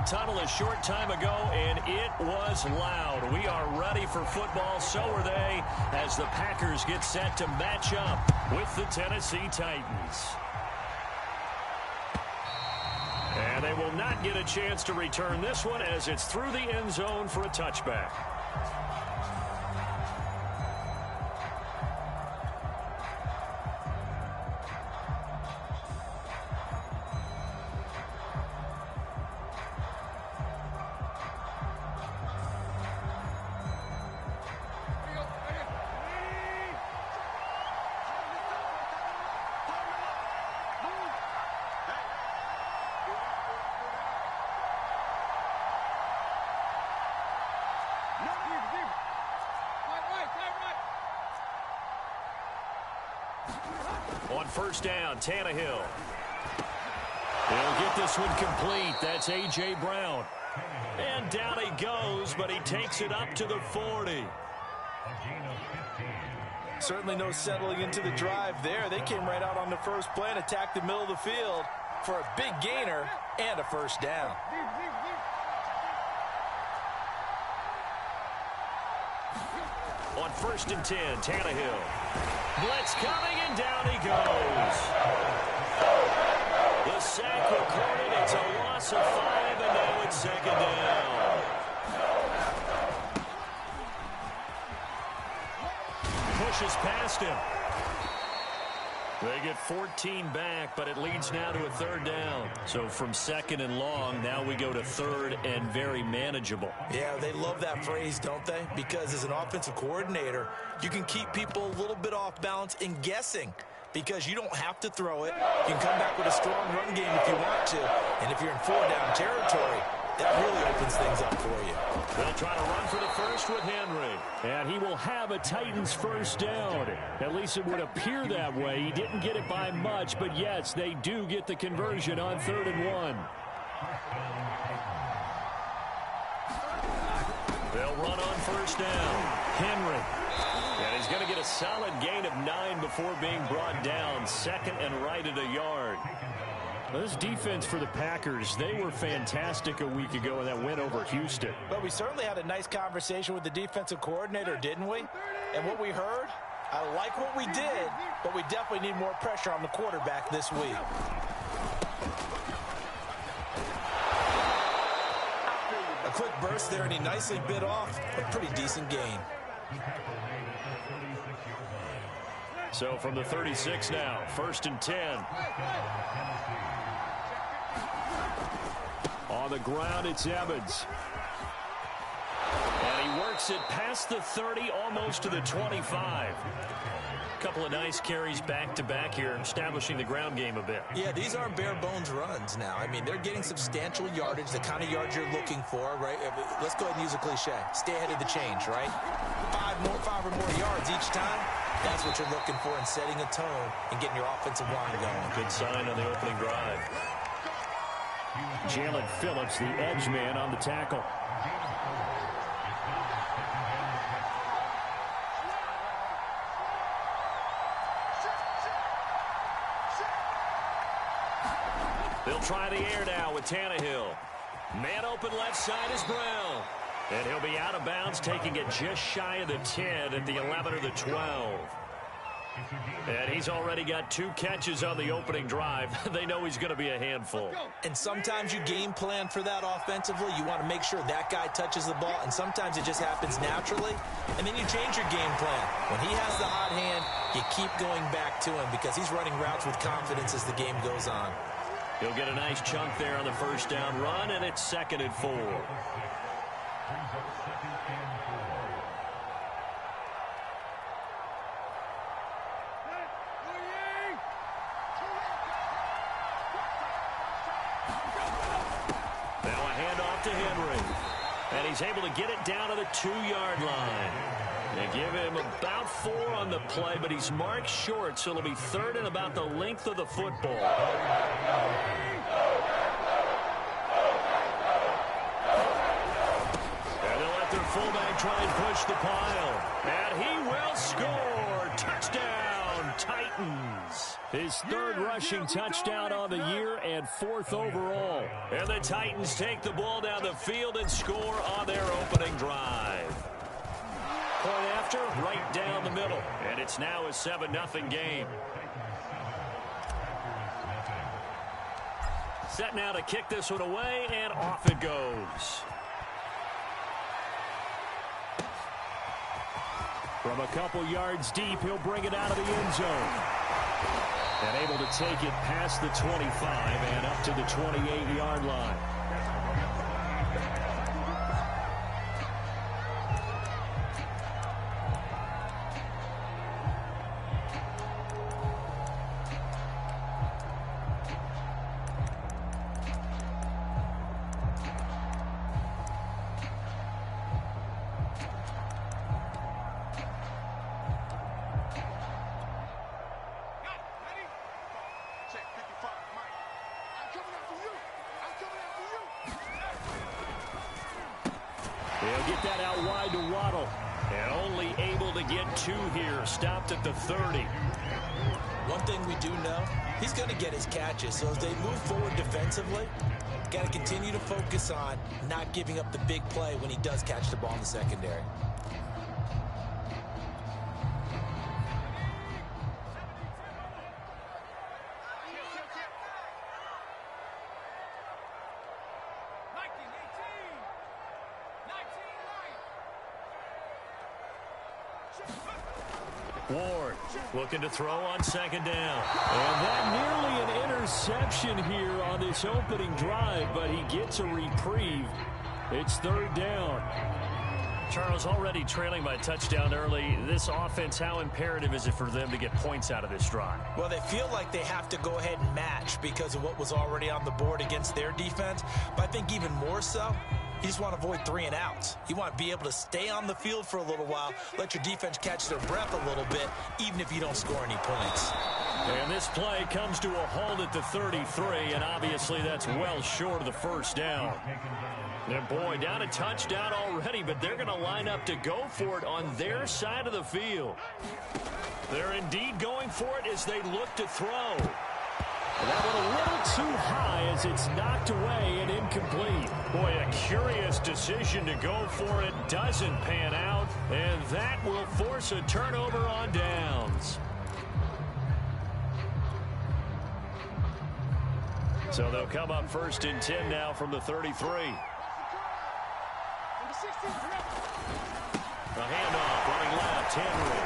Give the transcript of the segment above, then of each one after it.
tunnel a short time ago, and it was loud. We are ready for football. So are they, as the Packers get set to match up with the Tennessee Titans. And they will not get a chance to return this one as it's through the end zone for a touchback. On first down, Tannehill. He'll get this one complete. That's A.J. Brown. And down he goes, but he takes it up to the 40. Certainly no settling into the drive there. They came right out on the first play and attacked the middle of the field for a big gainer and a first down. On first and 10, Tannehill. Blitz coming, and down he goes. The sack recorded. It's a loss of 5, and now it's second down. Pushes past him. They get 14 back, but it leads now to a third down. So from second and long, now we go to third and very manageable. Yeah, they love that phrase, don't they? Because as an offensive coordinator, you can keep people a little bit off balance and guessing because you don't have to throw it. You can come back with a strong run game if you want to. And if you're in 4-down territory, that really opens things up for you. They'll try to run for the first with Henry. And he will have a Titans first down. At least it would appear that way. He didn't get it by much, but yes, they do get the conversion on 3rd and 1. They'll run on first down. Henry. And he's going to get a solid gain of 9 before being brought down. Second and right at a yard. This defense for the Packers, they were fantastic a week ago in that win over Houston. But we certainly had a nice conversation with the defensive coordinator, didn't we? And what we heard, I like what we did, but we definitely need more pressure on the quarterback this week. A quick burst there, and he nicely bit off a pretty decent gain. So from the 36 now, 1st and 10. On the ground, it's Evans. And he works it past the 30, almost to the 25. Couple of nice carries back-to-back here, establishing the ground game a bit. Yeah, these aren't bare-bones runs now. I mean, they're getting substantial yardage, the kind of yards you're looking for, right? Let's go ahead and use a cliche. Stay ahead of the change, right? 5 or more yards each time. That's what you're looking for in setting a tone and getting your offensive line going. Good sign on the opening drive. Jalen Phillips, the edge man on the tackle. They'll try the air now with Tannehill. Man open left side is Brown. And he'll be out of bounds, taking it just shy of the 10 at the 11 or the 12. And he's already got 2 catches on the opening drive. They know he's going to be a handful. And sometimes you game plan for that offensively. You want to make sure that guy touches the ball, and sometimes it just happens naturally. And then you change your game plan. When he has the hot hand, you keep going back to him because he's running routes with confidence as the game goes on. He'll get a nice chunk there on the first down run, and it's 2nd and 4. To Henry, and he's able to get it down to the 2-yard line. They give him about 4 on the play, but he's marked short, so it'll be 3rd and about the length of the football. And they'll let their fullback try and push the pile, and he will score. Touchdown, touchdown, Titans. His third rushing touchdown on the year and fourth overall. And the Titans take the ball down the field and score on their opening drive. Point after, right down the middle. And it's now a 7-0 game. Set now to kick this one away, and off it goes. From a couple yards deep, he'll bring it out of the end zone. And able to take it past the 25 and up to the 28-yard line. They'll get that out wide to Waddle. And only able to get 2 here. Stopped at the 30. One thing we do know, he's going to get his catches. So as they move forward defensively, got to continue to focus on not giving up the big play when he does catch the ball in the secondary. Ward looking to throw on second down. And that nearly an interception here on this opening drive, but he gets a reprieve. It's third down. Charles, already trailing by a touchdown early. This offense, how imperative is it for them to get points out of this drive? Well, they feel like they have to go ahead and match because of what was already on the board against their defense. But I think even more so, you just want to avoid 3 and outs. You want to be able to stay on the field for a little while, let your defense catch their breath a little bit, even if you don't score any points. And this play comes to a halt at the 33, and obviously that's well short of the first down. And boy, down a touchdown already, but they're going to line up to go for it on their side of the field. They're indeed going for it as they look to throw. That one a little too high as it's knocked away and incomplete. Boy, a curious decision to go for it doesn't pan out, and that will force a turnover on downs. So they'll come up first and 10 now from the 33. A handoff running left, Henry.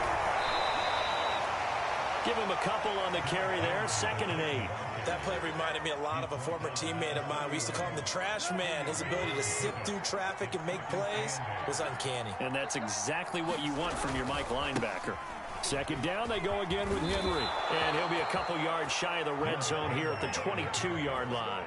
Give him a couple on the carry there, 2nd and 8. That play reminded me a lot of a former teammate of mine. We used to call him the trash man. His ability to sift through traffic and make plays was uncanny. And that's exactly what you want from your Mike linebacker. 2nd down, they go again with Henry. And he'll be a couple yards shy of the red zone here at the 22-yard line.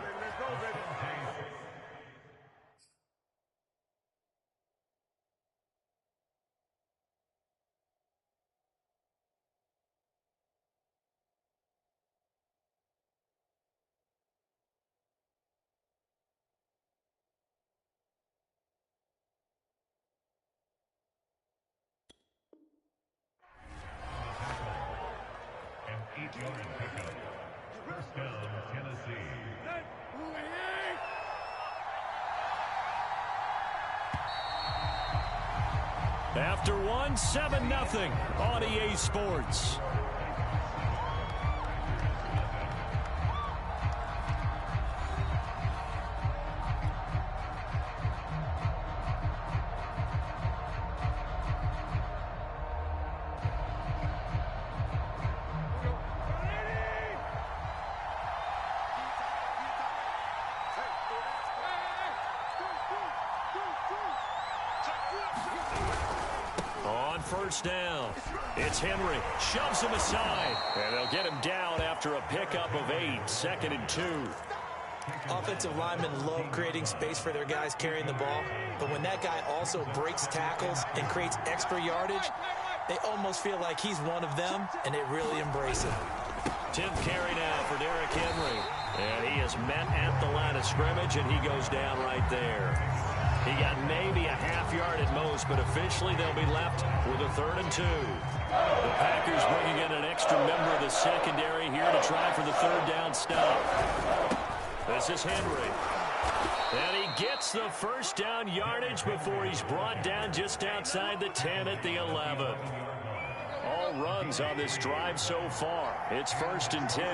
First down, Tennessee. After one, 7-0 on EA Sports. First down. It's Henry. Shoves him aside. And they'll get him down after a pickup of 8. 2nd and 2. Offensive linemen love creating space for their guys carrying the ball. But when that guy also breaks tackles and creates extra yardage, they almost feel like he's one of them, and they really embrace it. 10th carry now for Derrick Henry. And he is met at the line of scrimmage, and he goes down right there. He got maybe a half yard at most, but officially they'll be left with a 3rd and 2. The Packers bringing in an extra member of the secondary here to try for the 3rd down stop. This is Henry. And he gets the 1st down yardage before he's brought down just outside the 10 at the 11. All runs on this drive so far. It's 1st and 10.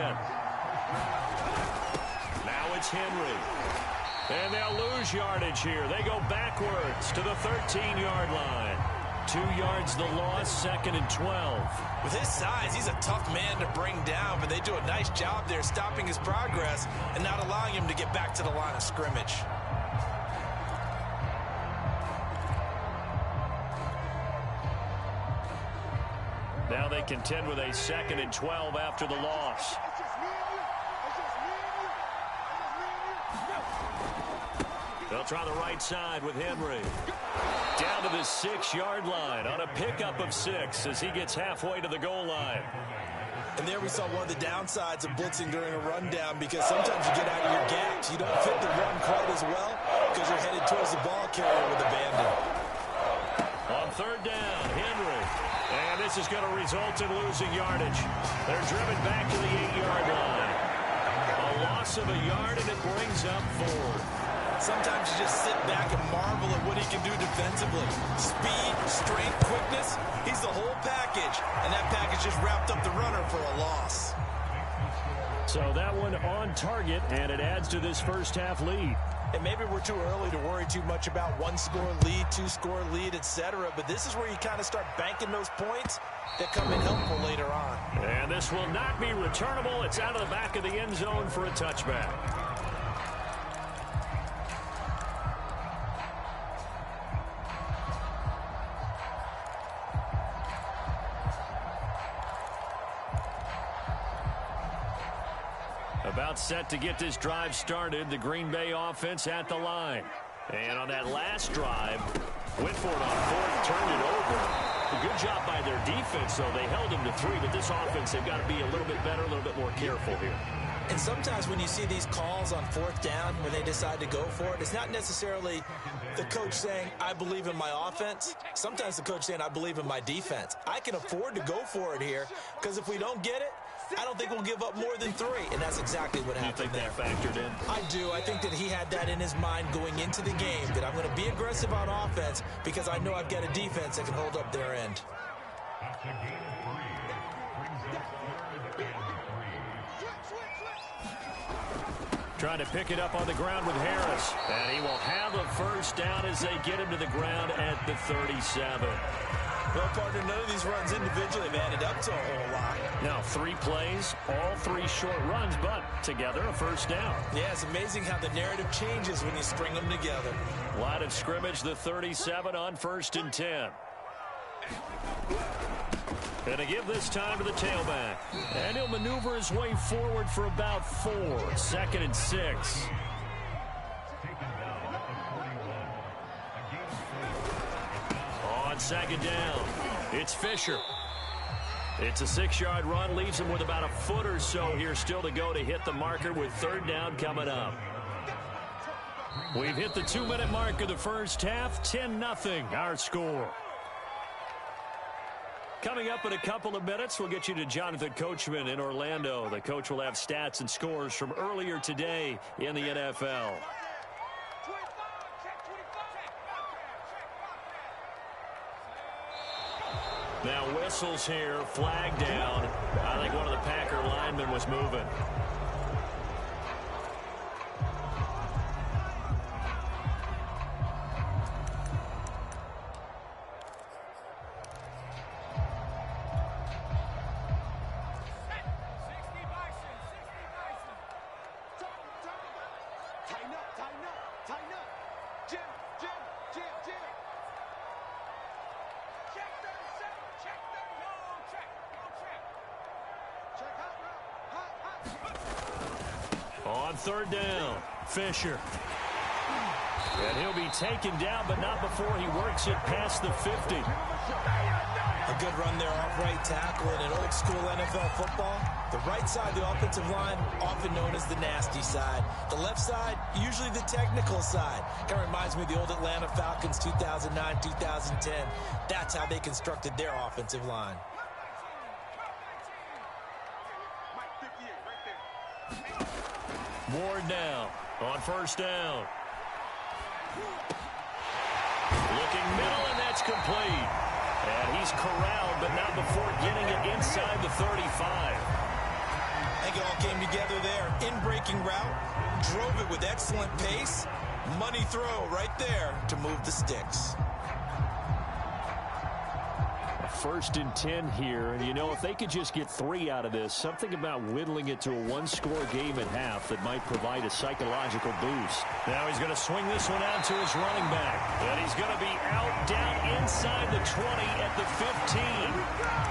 Now it's Henry. And they'll lose yardage here. They go backwards to the 13-yard line. 2 yards the loss, 2nd and 12. With his size, he's a tough man to bring down, but they do a nice job there stopping his progress and not allowing him to get back to the line of scrimmage. Now they contend with a 2nd and 12 after the loss. They'll try the right side with Henry. Down to the 6-yard line on a pickup of 6 as he gets halfway to the goal line. And there we saw one of the downsides of blitzing during a rundown, because sometimes you get out of your gaps. You don't fit the run quite as well because you're headed towards the ball carrier with abandon. On 3rd down, Henry. And this is going to result in losing yardage. They're driven back to the 8-yard line. A loss of a yard, and it brings up 4. Sometimes you just sit back and marvel at what he can do defensively. Speed, strength, quickness, he's the whole package. And that package just wrapped up the runner for a loss. So that one on target, and it adds to this first half lead. And maybe we're too early to worry too much about 1-score lead, 2-score lead, etc. But this is where you kind of start banking those points that come in helpful later on. And this will not be returnable. It's out of the back of the end zone for a touchback. About set to get this drive started. The Green Bay offense at the line. And on that last drive, went for it on 4th, turned it over. A good job by their defense, though. They held them to 3, but this offense, they've got to be a little bit better, a little bit more careful here. And sometimes when you see these calls on 4th down, when they decide to go for it, it's not necessarily the coach saying, I believe in my offense. Sometimes the coach saying, I believe in my defense. I can afford to go for it here, because if we don't get it, I don't think we'll give up more than 3, and that's exactly what happened there. You think that factored in? I do. I think that he had that in his mind going into the game, that I'm going to be aggressive on offense because I know I've got a defense that can hold up their end. Trying to pick it up on the ground with Harris. And he will have a 1st down as they get him to the ground at the 37. Well, partner, none of these runs individually have added up to a whole lot. Now 3 plays, all 3 short runs, but together a 1st down. Yeah, it's amazing how the narrative changes when you string them together. Line of scrimmage, the 37 on 1st and 10. And to give this time to the tailback. And he'll maneuver his way forward for about 4. 2nd and 6. On 2nd down, it's Fisher. It's a 6-yard run, leaves him with about a foot or so here still to go to hit the marker with 3rd down coming up. We've hit the 2-minute mark of the first half, 10-0 our score. Coming up in a couple of minutes, we'll get you to Jonathan Coachman in Orlando. The coach will have stats and scores from earlier today in the NFL. Now whistles here, flag down. I think one of the Packer linemen was moving. On 3rd down, Fisher. And he'll be taken down, but not before he works it past the 50. A good run there off right tackle in an old school NFL football. The right side of the offensive line, often known as the nasty side. The left side, usually the technical side. Kind of reminds me of the old Atlanta Falcons 2009, 2010. That's how they constructed their offensive line. Ward now on first down. Looking middle, and that's complete. And he's corralled, but not before getting it inside the 35. I think it all came together there. In-breaking route, drove it with excellent pace. Money throw right there to move the sticks. First and 10 here, and you know, if they could just get 3 out of this, something about whittling it to a one-score game at half that might provide a psychological boost. Now he's going to swing this one out to his running back, and he's going to be out down inside the 20 at the 15.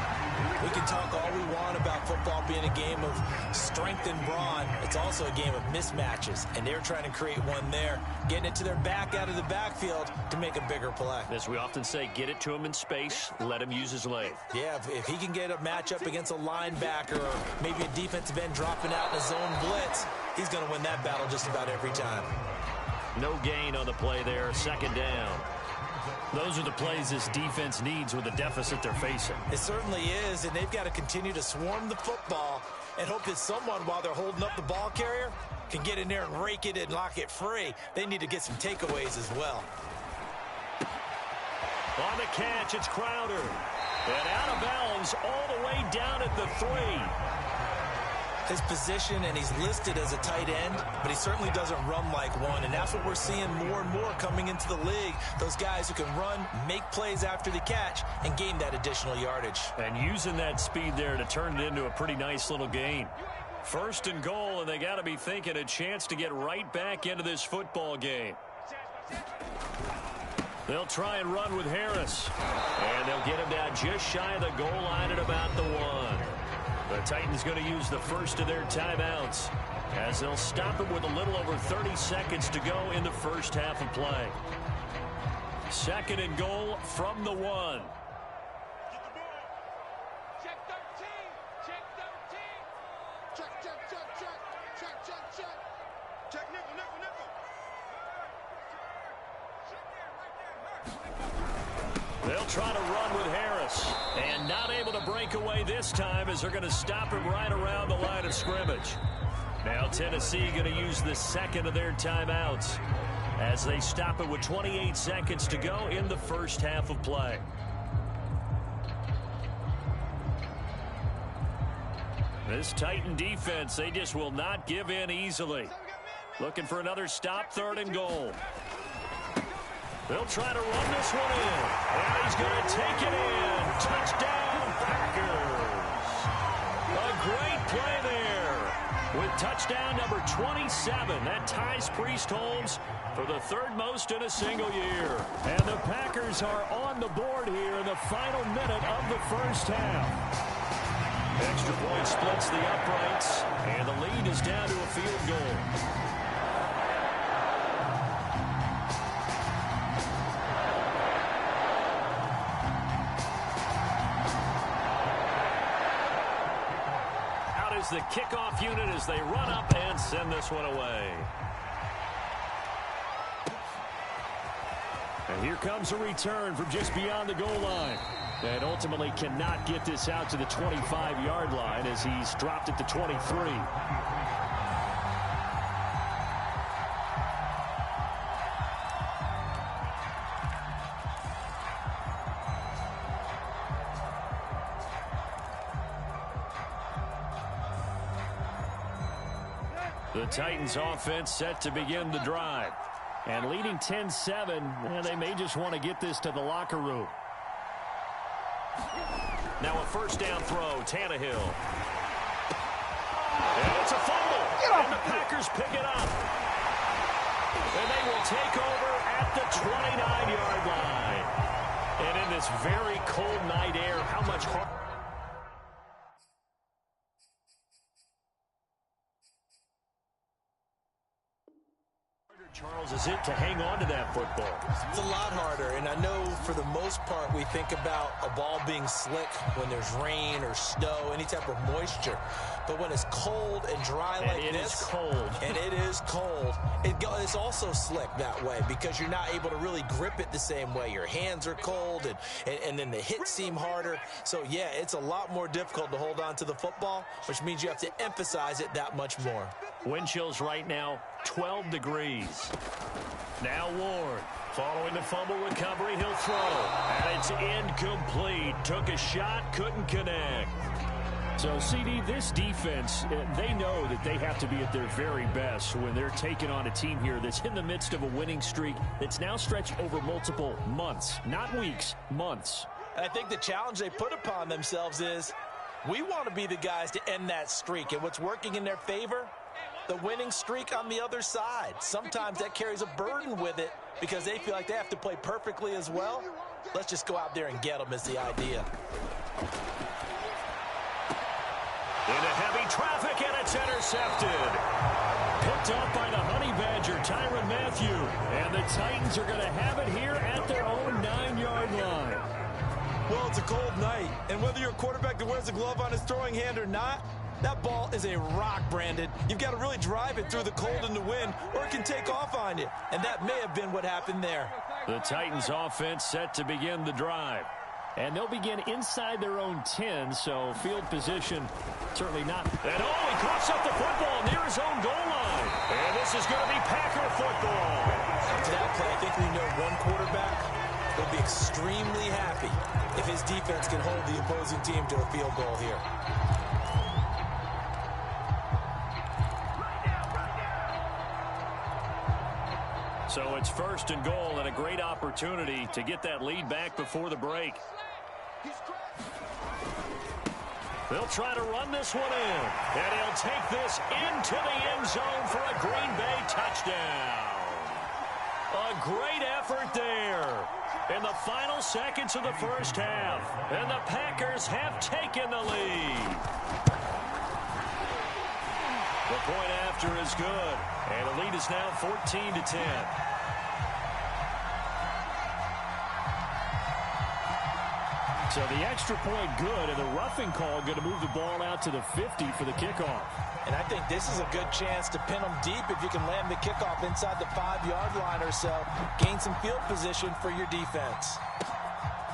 We can talk all we want about football being a game of strength and brawn. It's also a game of mismatches, and they're trying to create one there, getting it to their back out of the backfield to make a bigger play. As we often say, get it to him in space, let him use his leg. Yeah, if he can get a matchup against a linebacker or maybe a defensive end dropping out in a zone blitz, he's going to win that battle just about every time. No gain on the play there, second down. Those are the plays this defense needs with the deficit they're facing. It certainly is, and they've got to continue to swarm the football and hope that someone, while they're holding up the ball carrier, can get in there and rake it and lock it free. They need to get some takeaways as well. On the catch, it's Crowder. And out of bounds all the way down at the 3. His position, and he's listed as a tight end, but he certainly doesn't run like one, and that's what we're seeing more and more coming into the league. Those guys who can run, make plays after the catch, and gain that additional yardage. And using that speed there to turn it into a pretty nice little gain. First and goal, and they got to be thinking a chance to get right back into this football game. They'll try and run with Harris. And they'll get him down just shy of the goal line at about the 1. The Titans going to use the first of their timeouts as they'll stop it with a little over 30 seconds to go in the first half of play. Second and goal from the 1. Check 13. Check 13. Check, check, check, check. Check, check, check. Check nickel, nickel, nickel. They'll try to run with Harris. And not able to break away this time as they're going to stop him right around the line of scrimmage. Now Tennessee going to use the second of their timeouts as they stop it with 28 seconds to go in the first half of play. This Titan defense, they just will not give in easily. Looking for another stop, third and goal. They'll try to run this one in. And he's going to take it in. Touchdown, Packers. A great play there. With touchdown number 27. That ties Priest-Holmes for the third most in a single year. And the Packers are on the board here in the final minute of the first half. Extra point splits the uprights. And the lead is down to a field goal. The kickoff unit as they run up and send this one away. And here comes a return from just beyond the goal line. And ultimately cannot get this out to the 25-yard line as he's dropped at the 23. The Titans offense set to begin the drive. And leading 10-7, and they may just want to get this to the locker room. Now a first down throw, Tannehill. And it's a fumble. And the Packers pick it up. And they will take over at the 29-yard line. And in this very cold night air, how much harder Charles is it to hang on to that football. It's a lot harder, and I know for the most part we think about a ball being slick when there's rain or snow, any type of moisture. But when it's cold and dry like this, it is cold. And it is cold, it's also slick that way because you're not able to really grip it the same way. Your hands are cold, and then the hits seem harder. So, yeah, it's a lot more difficult to hold on to the football, which means you have to emphasize it that much more. Wind chills right now, 12 degrees. Now Ward, following the fumble recovery, he'll throw. And it's incomplete. Took a shot, couldn't connect. So, CD, this defense, they know that they have to be at their very best when they're taking on a team here that's in the midst of a winning streak that's now stretched over multiple months, not weeks, months. And I think the challenge they put upon themselves is we want to be the guys to end that streak. And what's working in their favor? The winning streak on the other side. Sometimes that carries a burden with it because they feel like they have to play perfectly as well. Let's just go out there and get them is the idea. Into heavy traffic, and it's intercepted. Picked up by the Honey Badger, Tyrann Mathieu. And the Titans are going to have it here at their own 9-yard line. Well, it's a cold night, and whether you're a quarterback that wears a glove on his throwing hand or not, that ball is a rock, Brandon. You've got to really drive it through the cold and the wind, or it can take off on you. And that may have been what happened there. The Titans offense set to begin the drive. And they'll begin inside their own 10, so field position certainly not. And he coughs up the football near his own goal line. And this is going to be Packer football. After that play, I think we know one quarterback will be extremely happy if his defense can hold the opposing team to a field goal here. So it's 1st and goal and a great opportunity to get that lead back before the break. They'll try to run this one in, and he'll take this into the end zone for a Green Bay touchdown. A great effort there in the final seconds of the first half, and the Packers have taken the lead. The point after is good, and the lead is now 14-10. So the extra point good, and the roughing call going to move the ball out to the 50 for the kickoff. And I think this is a good chance to pin them deep if you can land the kickoff inside the 5-yard line or so. Gain some field position for your defense.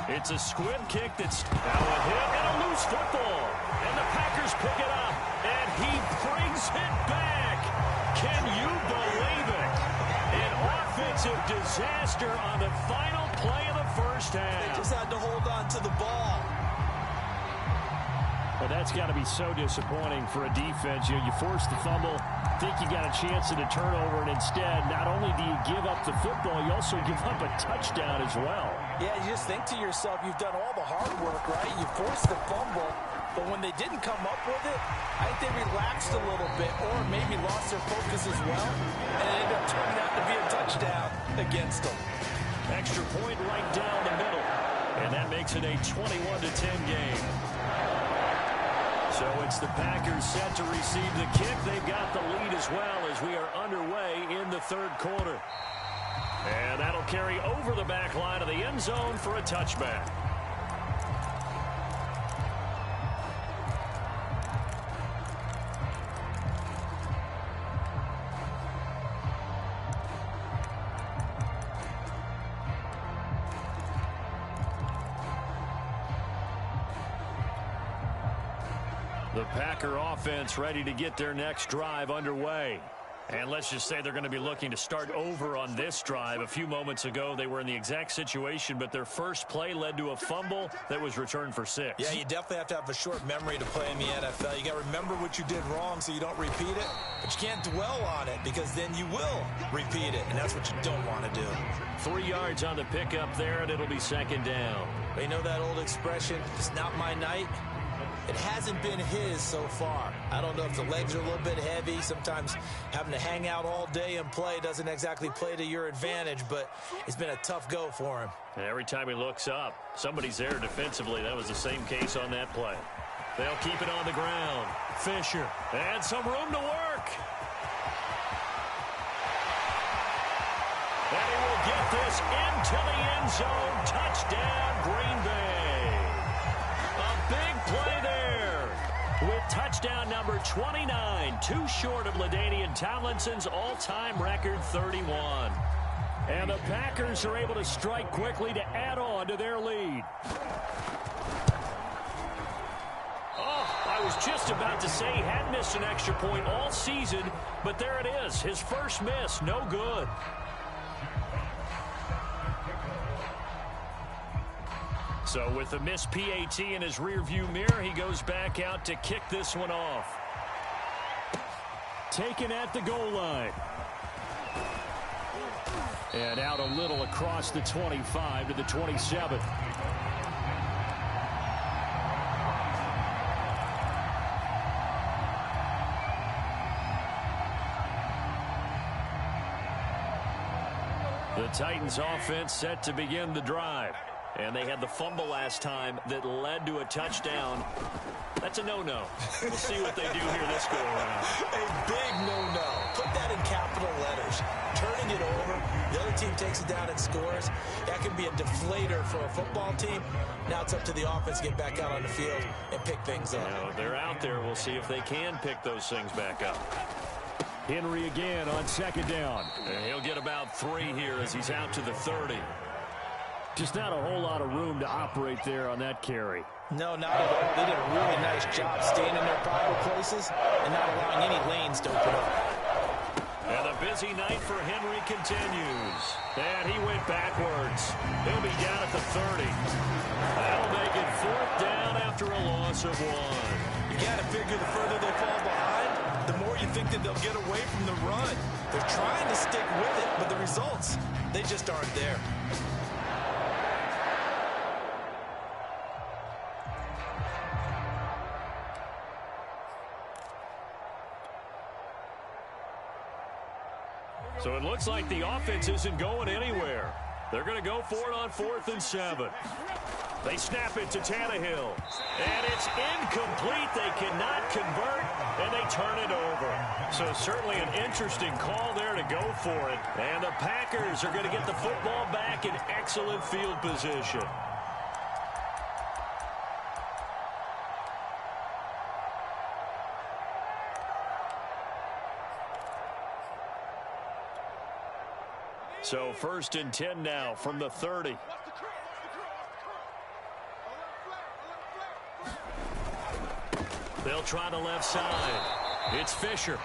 It's a squib kick that's now a hit and a loose football. And the Packers pick it up, and he brings it back. Can you believe it? An offensive disaster on the final play of the first half. They just had to hold on to the ball. Well, that's got to be so disappointing for a defense. You force the fumble, think you got a chance at a turnover, and instead, not only do you give up the football, you also give up a touchdown as well. Yeah, you just think to yourself, you've done all the hard work, right? You forced the fumble, but when they didn't come up with it, I think they relaxed a little bit or maybe lost their focus as well, and it ended up turning out to be a touchdown against them. Extra point right down the middle, and that makes it a 21-10 game. So it's the Packers set to receive the kick. They've got the lead as well as we are underway in the third quarter. And that'll carry over the back line of the end zone for a touchback. The Packer offense ready to get their next drive underway. And let's just say they're going to be looking to start over on this drive. A few moments ago, they were in the exact situation, but their first play led to a fumble that was returned for 6. Yeah, you definitely have to have a short memory to play in the NFL. You got to remember what you did wrong so you don't repeat it, but you can't dwell on it because then you will repeat it, and that's what you don't want to do. 3 yards on the pickup there, and it'll be 2nd down. But you know that old expression, it's not my night? It hasn't been his so far. I don't know if the legs are a little bit heavy. Sometimes having to hang out all day and play doesn't exactly play to your advantage, but it's been a tough go for him. And every time he looks up, somebody's there defensively. That was the same case on that play. They'll keep it on the ground. Fisher, and some room to work. get this into the end zone. Touchdown, Green Bay. A big play there with touchdown number 29, too short of LaDainian Tomlinson's all-time record 31. And the Packers are able to strike quickly to add on to their lead. I was just about to say he hadn't missed an extra point all season, but there it is. His first miss, no good. So with the missed PAT in his rearview mirror, he goes back out to kick this one off. Taken at the goal line. And out a little across the 25 to the 27. The Titans offense set to begin the drive. And they had the fumble last time that led to a touchdown. That's a no-no. We'll see what they do here this go-around. A big no-no. Put that in capital letters. Turning it over. The other team takes it down and scores. That can be a deflator for a football team. Now it's up to the offense to get back out on the field and pick things up. You know, they're out there. We'll see if they can pick those things back up. Henry again on second down. And he'll get about 3 here as he's out to the 30. Just not a whole lot of room to operate there on that carry. No, not at all. They did a really nice job staying in their proper places and not allowing any lanes to open up. And the busy night for Henry continues. And he went backwards. He'll be down at the 30. That'll make it 4th down after a loss of 1. You got to figure the further they fall behind, the more you think that they'll get away from the run. They're trying to stick with it, but the results, they just aren't there. So it looks like the offense isn't going anywhere. They're going to go for it on 4th and 7. They snap it to Tannehill. And it's incomplete. They cannot convert, and they turn it over. So certainly an interesting call there to go for it. And the Packers are going to get the football back in excellent field position. So 1st and 10 now from the 30. They'll try the left side. It's Fisher.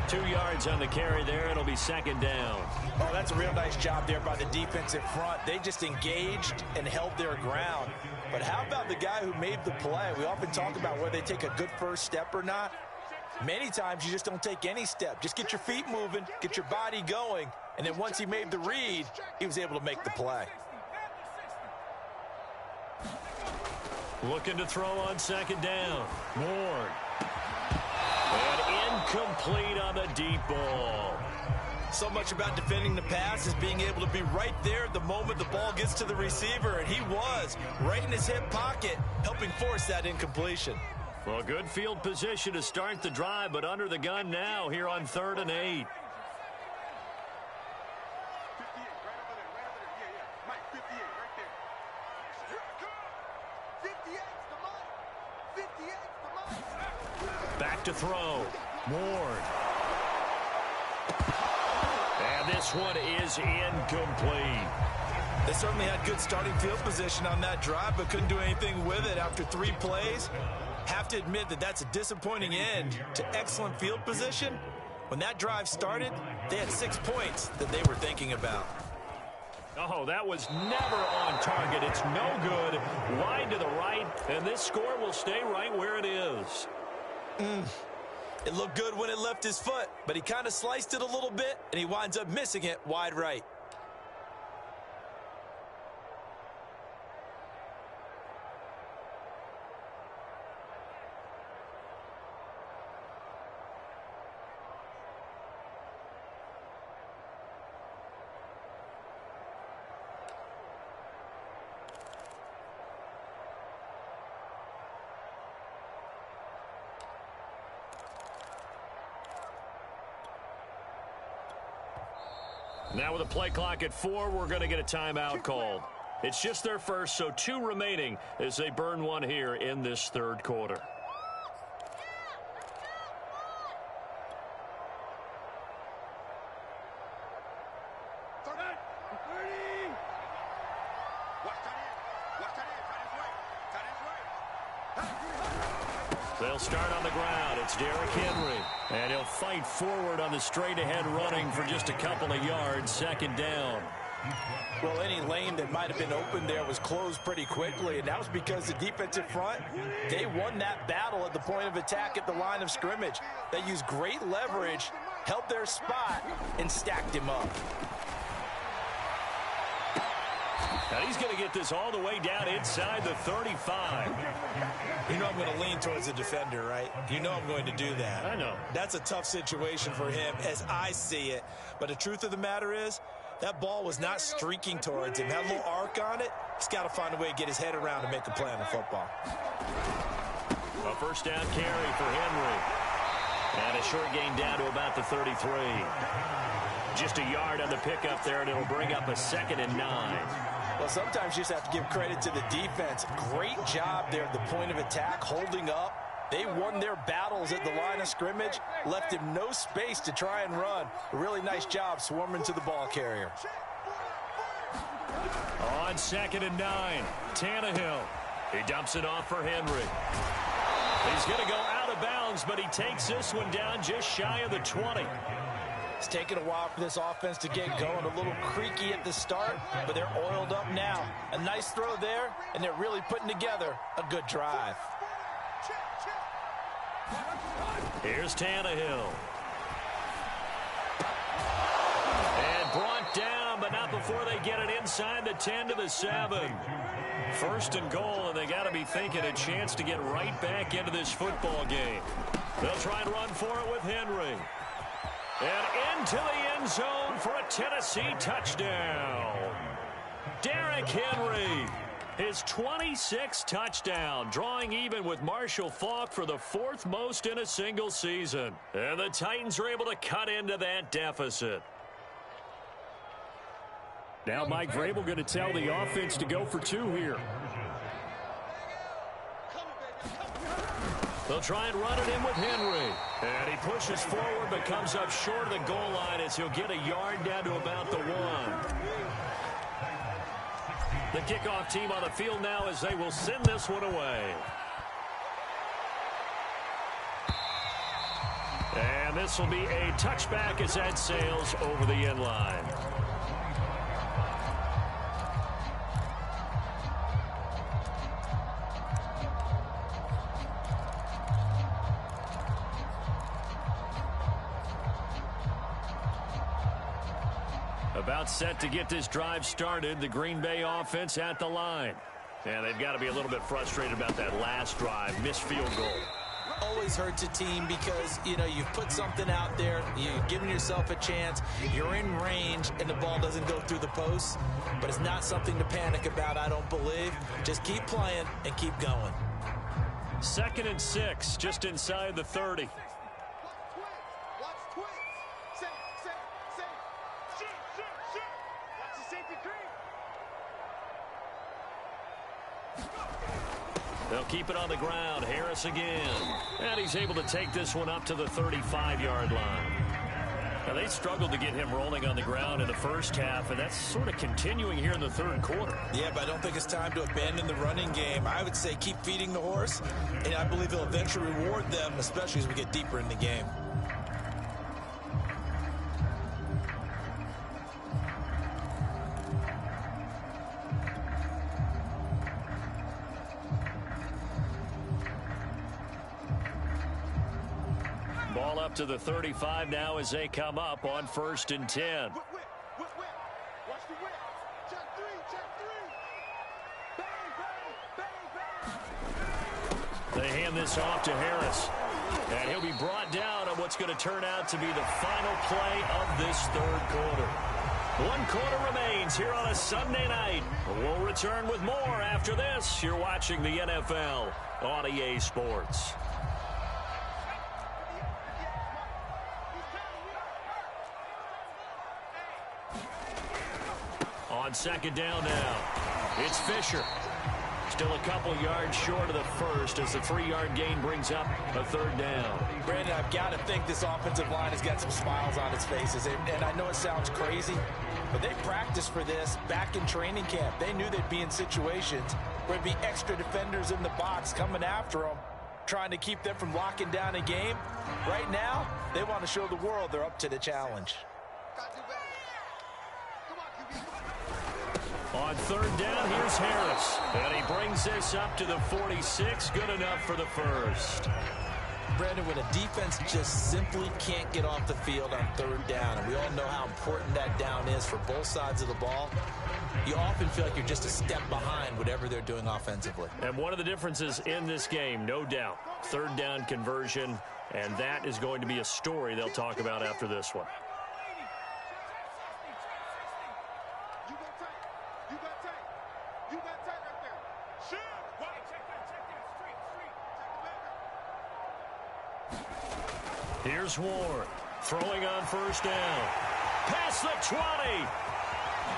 2 yards on the carry there. It'll be 2nd down. Oh, that's a real nice job there by the defensive front. They just engaged and held their ground. But how about the guy who made the play? We often talk about whether they take a good first step or not. Many times you just don't take any step. Just get your feet moving, get your body going, and then once he made the read, he was able to make the play. Looking to throw on 2nd down. Ward. And incomplete on the deep ball. So much about defending the pass is being able to be right there the moment the ball gets to the receiver, and he was right in his hip pocket, helping force that incompletion. Well, good field position to start the drive, but under the gun now here on 3rd and 8. Back to throw. Ward. And this one is incomplete. They certainly had good starting field position on that drive, but couldn't do anything with it after 3 plays. Have to admit that that's a disappointing end to excellent field position. When that drive started, they had 6 points that they were thinking about. Oh, that was never on target. It's no good. Wide to the right, and this score will stay right where it is. It looked good when it left his foot, but he kind of sliced it a little bit, and he winds up missing it wide right. Now with a play clock at 4, we're going to get a timeout called. It's just their first, so 2 remaining as they burn one here in this third quarter. They'll start on the ground. It's Derrick Henry. And he'll fight forward on the straight-ahead running for just a couple of yards. Second down. Well, any lane that might have been open there was closed pretty quickly, and that was because the defensive front, they won that battle at the point of attack at the line of scrimmage. They used great leverage, held their spot, and stacked him up. Now he's going to get this all the way down inside the 35. You know I'm going to lean towards the defender, right? You know I'm going to do that. I know. That's a tough situation for him as I see it. But the truth of the matter is, that ball was not streaking towards him. Had a little arc on it. He's got to find a way to get his head around and make a play on the football. A first down carry for Henry. And a short gain down to about the 33. Just a yard on the pickup there, and it'll bring up a 2nd and 9. Well, sometimes you just have to give credit to the defense. Great job there at the point of attack, holding up. They won their battles at the line of scrimmage, left him no space to try and run. A really nice job swarming to the ball carrier. On 2nd and 9, Tannehill. He dumps it off for Henry. He's going to go out of bounds, but he takes this one down just shy of the 20. It's taken a while for this offense to get going. A little creaky at the start, but they're oiled up now. A nice throw there, and they're really putting together a good drive. Here's Tannehill. And brought down, but not before they get it inside the 10 to the 7. First and goal, and they got to be thinking a chance to get right back into this football game. They'll try and run for it with Henry. And into the end zone for a Tennessee touchdown. Derrick Henry, his 26th touchdown, drawing even with Marshall Faulk for the 4th most in a single season. And the Titans are able to cut into that deficit. Now Mike Vrabel going to tell the offense to go for 2 here. They'll try and run it in with Henry. And he pushes forward but comes up short of the goal line as he'll get a yard down to about the 1. The kickoff team on the field now as they will send this one away. And this will be a touchback as that sails over the end line. About set to get this drive started. The Green Bay offense at the line. And they've got to be a little bit frustrated about that last drive. Missed field goal. Always hurts a team because, you know, you've put something out there. You've given yourself a chance. You're in range, and the ball doesn't go through the posts. But it's not something to panic about, I don't believe. Just keep playing and keep going. 2nd and 6, just inside the 30. They'll keep it on the ground. Harris again. And he's able to take this one up to the 35-yard line. Now, they struggled to get him rolling on the ground in the first half, and that's sort of continuing here in the third quarter. Yeah, but I don't think it's time to abandon the running game. I would say keep feeding the horse, and I believe he'll eventually reward them, especially as we get deeper in the game. Ball up to the 35 now as they come up on 1st and 10. Watch the whip. Check 3, check 3. Bang, bang, bang, bang. They hand this off to Harris. And he'll be brought down on what's going to turn out to be the final play of this third quarter. 1 quarter remains here on a Sunday night. We'll return with more after this. You're watching the NFL on EA Sports. On second down now, it's Fisher. Still a couple yards short of the first as the 3-yard gain brings up a third down. Brandon, I've got to think this offensive line has got some smiles on its faces. And I know it sounds crazy, but they practiced for this back in training camp. They knew they'd be in situations where there'd be extra defenders in the box coming after them, trying to keep them from locking down a game. Right now, they want to show the world they're up to the challenge. On third down, here's Harris. And he brings this up to the 46. Good enough for the first. Brandon, when a defense just simply can't get off the field on third down, and we all know how important that down is for both sides of the ball, you often feel like you're just a step behind whatever they're doing offensively. And one of the differences in this game, no doubt, third down conversion, and that is going to be a story they'll talk about after this one. Here's Ward, throwing on first down. Past the 20.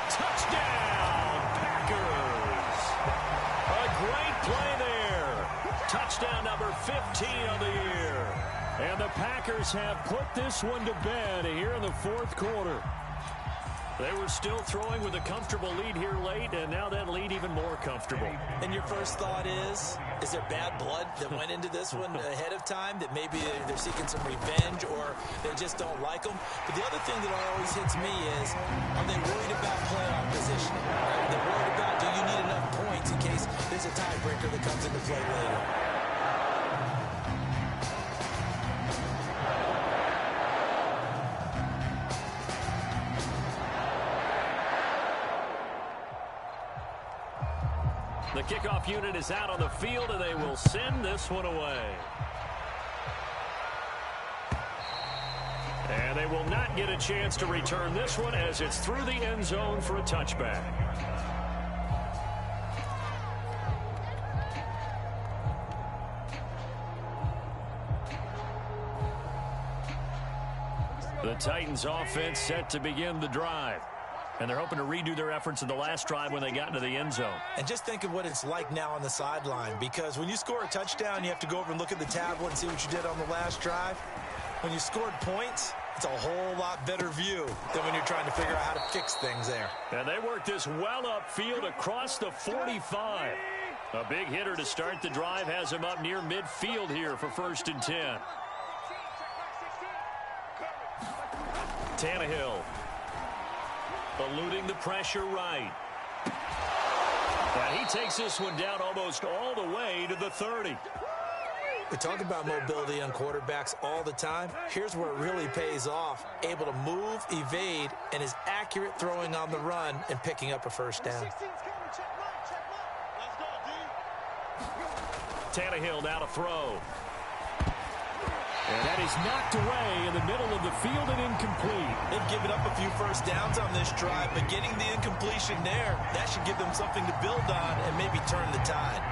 Touchdown, Packers. A great play there. Touchdown number 15 on the year. And the Packers have put this one to bed here in the fourth quarter. They were still throwing with a comfortable lead here late, and now that lead even more comfortable. And your first thought is there bad blood that went into this one ahead of time, that maybe they're seeking some revenge or they just don't like them? But the other thing that always hits me is, are they worried about playoff positioning? Are they worried about, do you need enough points in case there's a tiebreaker that comes into play later? The kickoff unit is out on the field, and they will send this one away. And they will not get a chance to return this one as it's through the end zone for a touchback. The Titans offense set to begin the drive. And they're hoping to redo their efforts in the last drive when they got into the end zone. And just think of what it's like now on the sideline, because when you score a touchdown, you have to go over and look at the tablet and see what you did on the last drive. When you scored points, it's a whole lot better view than when you're trying to figure out how to fix things there. And they worked this well upfield across the 45. A big hitter to start the drive has him up near midfield here for 1st and 10. Tannehill. Eluding the pressure right. And he takes this one down almost all the way to the 30. We talk about mobility on quarterbacks all the time. Here's where it really pays off. Able to move, evade, and is accurate throwing on the run and picking up a first down. Tannehill now to throw. And that is knocked away in the middle of the field and incomplete. They've given up a few first downs on this drive, but getting the incompletion there, that should give them something to build on and maybe turn the tide.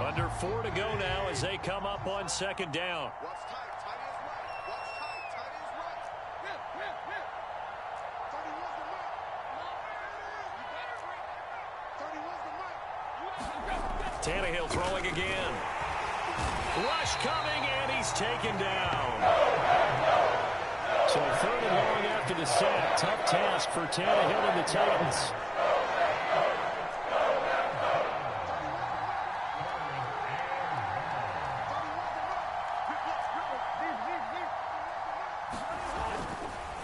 Under 4 to go now as they come up on second down. What's tight? Tight is right. What's tight? Tight is right. Hit. 31's the mark. 31's the mark. Tannehill throwing again. Rush coming, and he's taken down. So 3rd and long after the sack. Tough task for Tannehill and the Titans.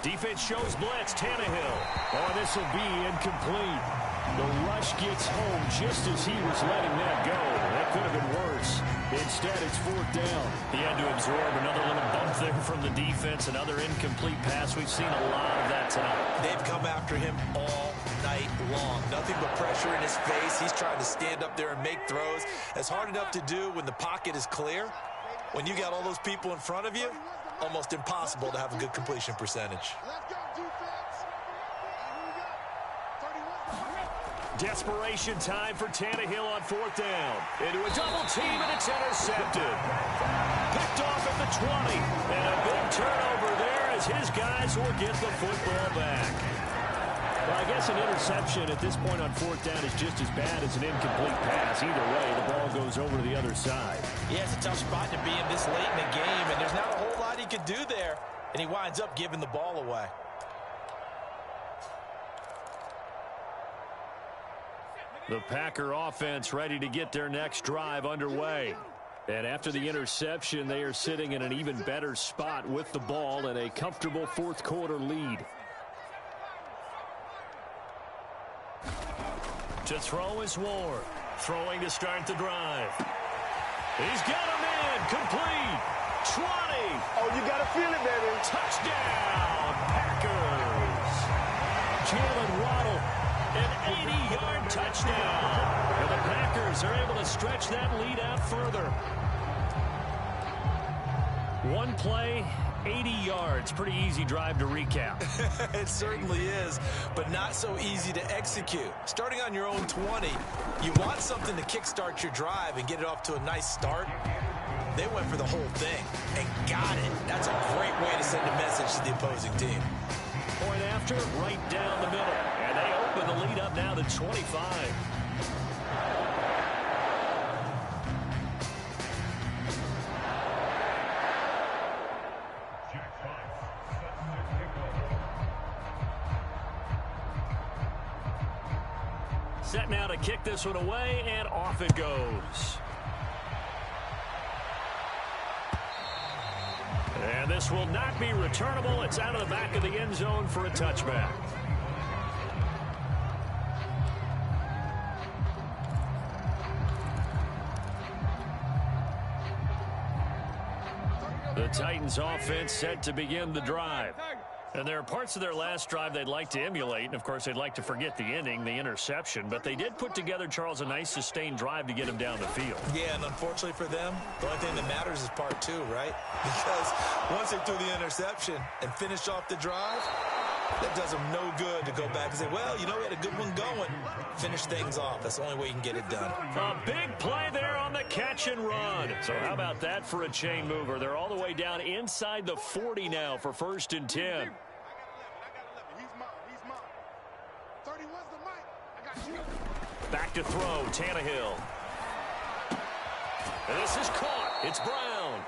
Defense shows blitz. Tannehill. Oh, this will be incomplete. The rush gets home just as he was letting that go. That could have been worse. Instead, it's 4th down. He had to absorb another little bump there from the defense. Another incomplete pass. We've seen a lot of that tonight. They've come after him all night long. Nothing but pressure in his face. He's trying to stand up there and make throws. It's hard enough to do when the pocket is clear. When you got all those people in front of you, almost impossible to have a good completion percentage. Let's go, defense. Here we go. 31's the mark. Desperation time for Tannehill on 4th down. Into a double team, and it's intercepted. Picked off at the 20. And a big turnover there as as his guys will get the football back. Well, I guess an interception at this point on fourth down is just as bad as an incomplete pass. Either way, the ball goes over to the other side. Yeah, it's a tough spot to be in this late in the game, and there's not a whole lot he could do there, and he winds up giving the ball away. The Packer offense ready to get their next drive underway. And after the interception, they are sitting in an even better spot with the ball and a comfortable fourth quarter lead. To throw is Ward. Throwing to start the drive. He's got him in. Complete. 20. Oh, you got to feel it, baby. Touchdown, Packers. Jalen Waddle, an 80-yard touchdown. And the Packers are able to stretch that lead out further. One play, 80 yards. Pretty easy drive to recap. It certainly is, but not so easy to execute. Starting on your own 20, you want something to kickstart your drive and get it off to a nice start. They went for the whole thing and got it. That's a great way to send a message to the opposing team. Point after, right down the middle. And they open the lead up now to 25. Set now to kick this one away, and off it goes. And this will not be returnable. It's out of the back of the end zone for a touchback. The Titans offense set to begin the drive. And there are parts of their last drive they'd like to emulate. And, of course, they'd like to forget the ending, the interception. But they did put together, Charles, a nice sustained drive to get him down the field. Yeah, and unfortunately for them, the only thing that matters is part two, right? Because once they threw the interception and finished off the drive, that does them no good to go back and say, well, you know, we had a good one going. Finish things off. That's the only way you can get it done. A big play there on the catch and run. So how about that for a chain mover? They're all the way down inside the 40 now for 1st and 10. I got 11. He's mine. 31's the mic. I got you. Back to throw, Tannehill. And this is caught. It's Brown.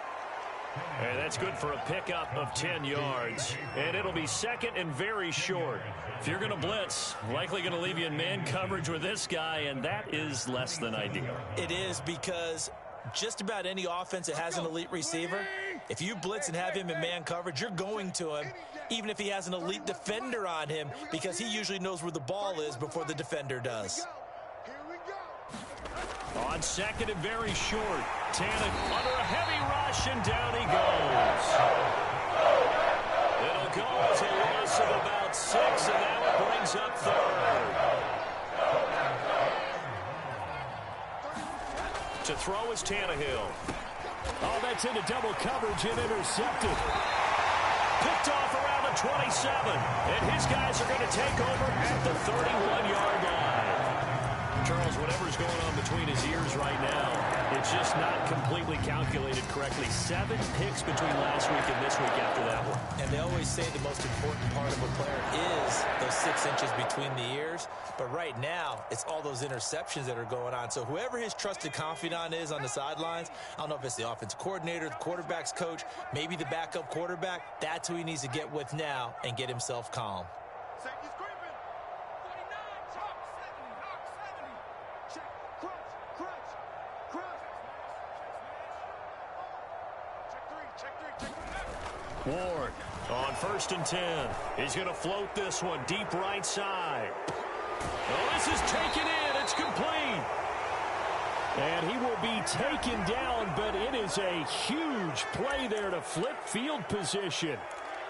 And that's good for a pickup of 10 yards. And it'll be second and very short. If you're going to blitz, likely going to leave you in man coverage with this guy, and that is less than ideal. It is, because just about any offense that has an elite receiver, if you blitz and have him in man coverage, you're going to him, even if he has an elite defender on him, because he usually knows where the ball is before the defender does. Here we go. On second and very short, Tannehill under a heavy rush, and down he goes. It'll go as a loss of about 6, and now it brings up 3rd. To throw is Tannehill. Oh, that's into double coverage and intercepted. Picked off around the 27, and his guys are going to take over at the 31-yard line. Charles, whatever's going on between his ears right now, it's just not completely calculated correctly. 7 picks between last week and this week after that one. And they always say the most important part of a player is those 6 inches between the ears. But right now, it's all those interceptions that are going on. So whoever his trusted confidant is on the sidelines, I don't know if it's the offensive coordinator, the quarterback's coach, maybe the backup quarterback, that's who he needs to get with now and get himself calm. Safety's creeping. 49. Top 70. Check. Crunch. Check 3. Ward on 1st and 10. He's going to float this one deep right side. Oh, this is taken in. It's complete. And he will be taken down, but it is a huge play there to flip field position.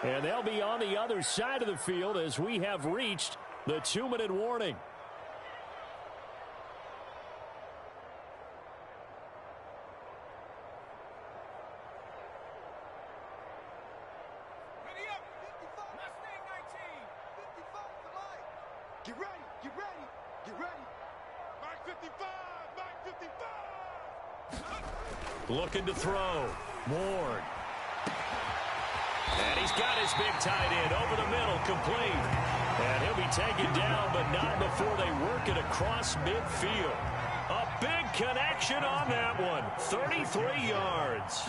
And they'll be on the other side of the field as we have reached the 2-minute warning. Get ready. Mike 55. Looking to throw. Ward. And he's got his big tight end over the middle, complete. And he'll be taken down, but not before they work it across midfield. A big connection on that one. 33 yards.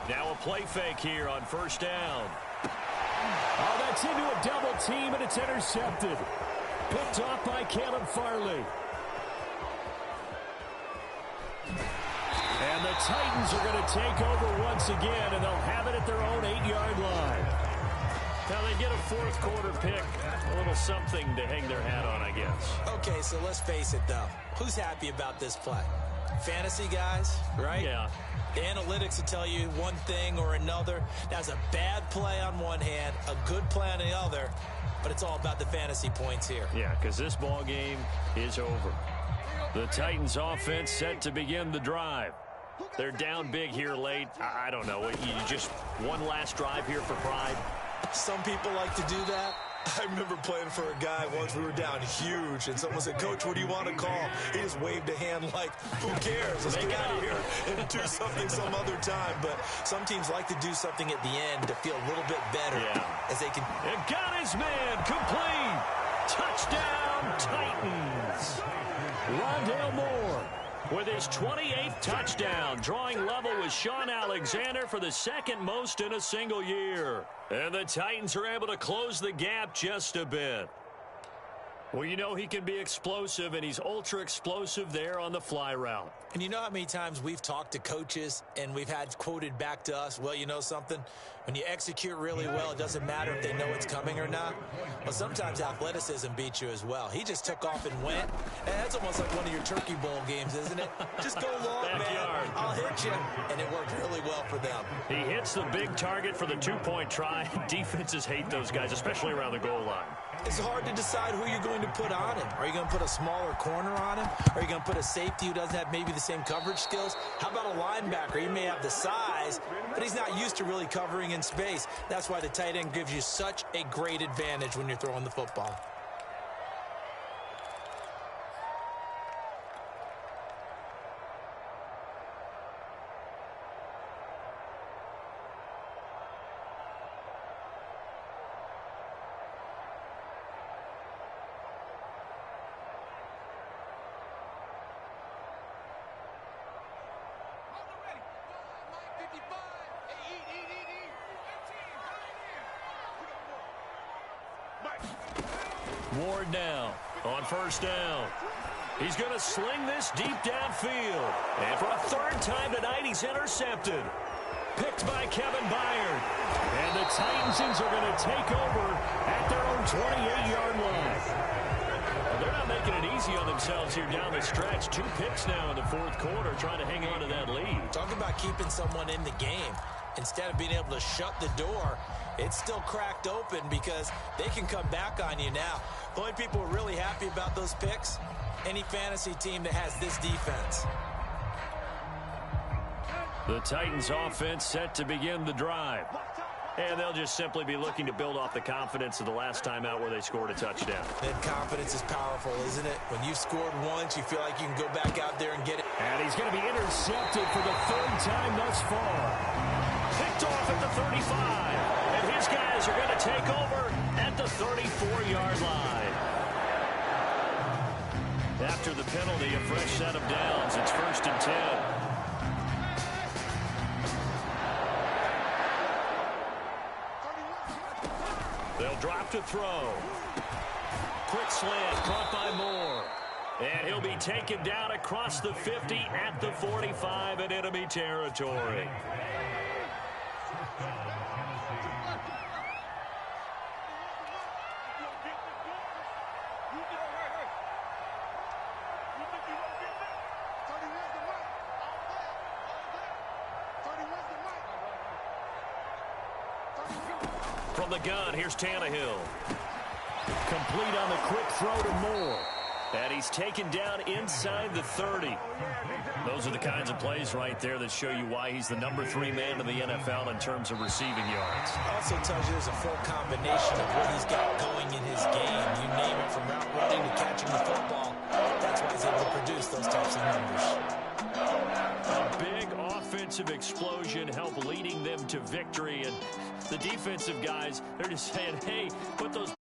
Now a play fake here on first down. Oh, that's into a double team, and it's intercepted. Picked off by Caleb Farley. And the Titans are going to take over once again, and they'll have it at their own 8-yard line. Now they get a fourth quarter pick. A little something to hang their hat on, I guess. Okay, so let's face it, though. Who's happy about this play? Fantasy guys, right? Yeah. The analytics will tell you one thing or another. That's a bad play on one hand, a good play on the other, but it's all about the fantasy points here. Yeah, because this ball game is over. The Titans offense set to begin the drive. They're down big here late. I don't know. You just one last drive here for pride. Some people like to do that. I remember playing for a guy once. We were down huge, and someone said, "Coach, what do you want to call?" He just waved a hand like, "Who cares? Let's get out of here and do something some other time." But some teams like to do something at the end to feel a little bit better. As they can. And got his man complete. Touchdown, Titans. Rondale Moore with his 28th touchdown, drawing level with Sean Alexander for the second most in a single year. And the Titans are able to close the gap just a bit. Well, you know he can be explosive, and he's ultra explosive there on the fly route. And you know how many times we've talked to coaches and we've had quoted back to us, well, you know something? When you execute really well, it doesn't matter if they know it's coming or not. Well, sometimes athleticism beats you as well. He just took off and went. And that's almost like one of your Turkey Bowl games, isn't it? Just go long, Backyard. man. I'll hit you. And it worked really well for them. He hits the big target for the two-point try. Defenses hate those guys, especially around the goal line. It's hard to decide who you're going to put on him. Are you going to put a smaller corner on him? Are you going to put a safety who doesn't have maybe the same coverage skills? How about a linebacker? He may have the size, but he's not used to really covering in space. That's why the tight end gives you such a great advantage when you're throwing the football. Ward now on first down. He's going to sling this deep downfield. And for a third time tonight, he's intercepted. Picked by Kevin Byard. And the Titans are going to take over at their own 28-yard line. They're not making it easy on themselves here down the stretch. 2 picks now in the fourth quarter, trying to hang on to that lead. Talk about keeping someone in the game. Instead of being able to shut the door, it's still cracked open because they can come back on you now. The only people who are really happy about those picks, any fantasy team that has this defense. The Titans offense set to begin the drive. And they'll just simply be looking to build off the confidence of the last time out where they scored a touchdown. That confidence is powerful, isn't it? When you've scored once, you feel like you can go back out there and get it. And he's going to be intercepted for the third time thus far. Picked off at the 35. And his guys are going to take over at the 34-yard line. After the penalty, a fresh set of downs. It's 1st and 10. They'll drop to throw. Quick slant caught by Moore. And he'll be taken down across the 50 at the 45 in enemy territory. From the gun, here's Tannehill. Complete on the quick throw to Moore. And he's taken down inside the 30. Those are the kinds of plays right there that show you why he's the number 3 man in the NFL in terms of receiving yards. Also tells you there's a full combination of what he's got going in his game. You name it, from route running to catching the football. That's why he's able to produce those types of numbers. A big offense offensive explosion help leading them to victory. And the defensive guys, they're just saying, hey, put those